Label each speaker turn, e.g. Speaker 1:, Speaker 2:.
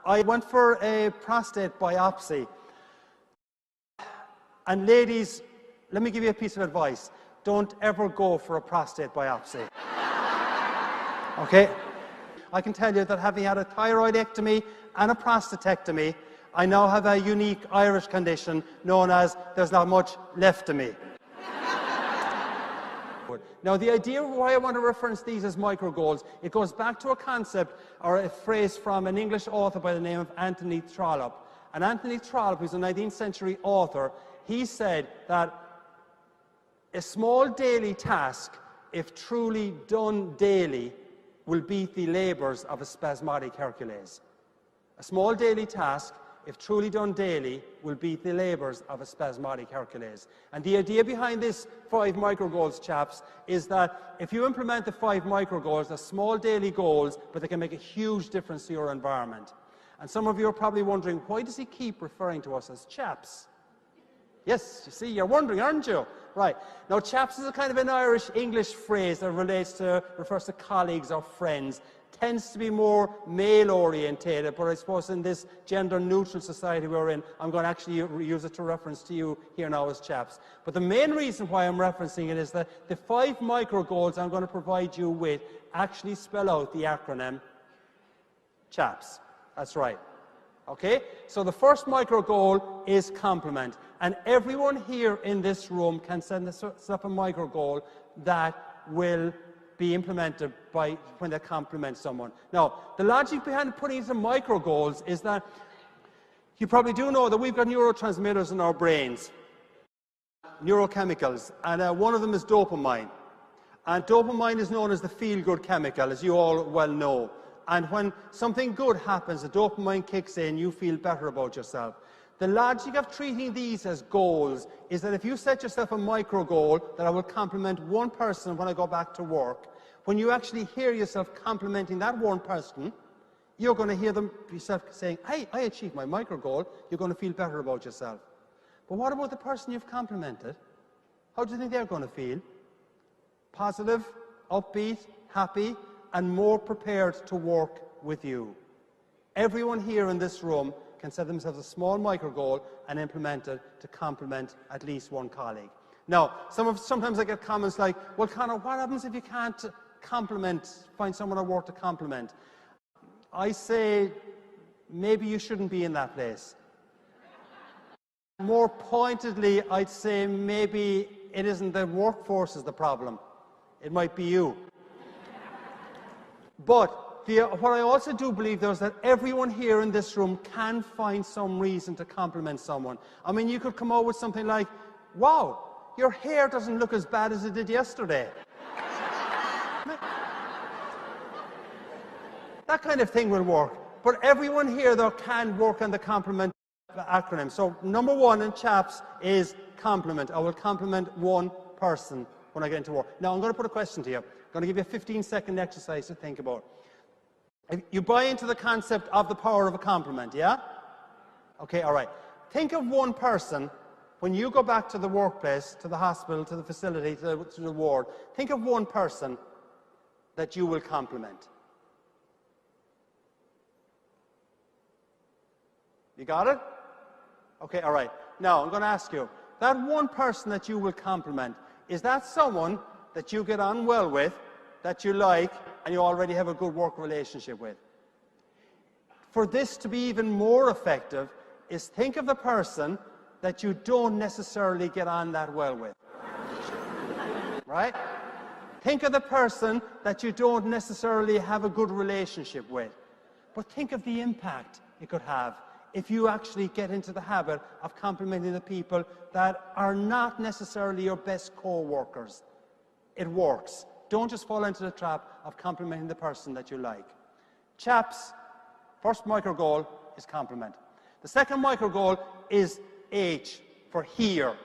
Speaker 1: I went for a prostate biopsy. And ladies, let me give you a piece of advice. Don't ever go for a prostate biopsy. Okay? I can tell you that having had a thyroidectomy and a prostatectomy, I now have a unique Irish condition known as there's not much left of me. Now, the idea of why I want to reference these as micro goals, it goes back to a concept or a phrase from an English author by the name of Anthony Trollope. And Anthony Trollope, who's a 19th century author, he said that a small daily task, if truly done daily, will beat the labours of a spasmodic Hercules. A small daily task, if truly done daily, will beat the labours of a spasmodic Hercules. And the idea behind this 5 micro goals, chaps, is that if you implement the 5 micro goals, they're small daily goals, but they can make a huge difference to your environment. And some of you are probably wondering, why does he keep referring to us as chaps? Yes, you see, you're wondering, aren't you? Right. Now, chaps is a kind of an Irish-English phrase that refers to colleagues or friends. Tends to be more male-orientated, but I suppose in this gender-neutral society we're in, I'm going to actually use it to reference to you here now as chaps. But the main reason why I'm referencing it is that the 5 micro goals I'm going to provide you with actually spell out the acronym CHAPS. That's right. Okay? So the first micro goal is compliment. And everyone here in this room can set up a micro goal that will be implemented by when they compliment someone. Now, the logic behind putting into micro goals is that you probably do know that we've got neurotransmitters in our brains, neurochemicals, and one of them is dopamine. And dopamine is known as the feel-good chemical, as you all well know. And when something good happens, the dopamine kicks in, you feel better about yourself. The logic of treating these as goals is that if you set yourself a micro goal that I will compliment one person when I go back to work, when you actually hear yourself complimenting that one person, you're going to hear yourself saying, hey, I achieved my micro goal. You're going to feel better about yourself. But what about the person you've complimented? How do you think they're going to feel? Positive, upbeat, happy, and more prepared to work with you. Everyone here in this room can set themselves a small micro goal and implement it to compliment at least one colleague. Now, sometimes I get comments like, well, Conor, what happens if you can't find someone at work to compliment? I say, maybe you shouldn't be in that place. More pointedly, I'd say maybe it isn't the workforce is the problem. It might be you. But what I also do believe, though, is that everyone here in this room can find some reason to compliment someone. I mean, you could come out with something like, wow, your hair doesn't look as bad as it did yesterday. That kind of thing will work. But everyone here, though, can work on the compliment acronym. So number 1 in CHAPS is compliment. I will compliment one person when I get into work. Now, I'm going to put a question to you. I'm going to give you a 15-second exercise to think about. You buy into the concept of the power of a compliment, yeah? Okay, all right. Think of one person, when you go back to the workplace, to the hospital, to the facility, to the ward, think of one person that you will compliment. You got it? Okay, all right. Now, I'm going to ask you, that one person that you will compliment, is that someone that you get on well with, that you like, and you already have a good work relationship with? For this to be even more effective, is think of the person that you don't necessarily get on that well with. Right? Think of the person that you don't necessarily have a good relationship with. But think of the impact it could have if you actually get into the habit of complimenting the people that are not necessarily your best co-workers. It works. Don't just fall into the trap of complimenting the person that you like. Chaps, first micro goal is compliment. The second micro goal is H, for hear.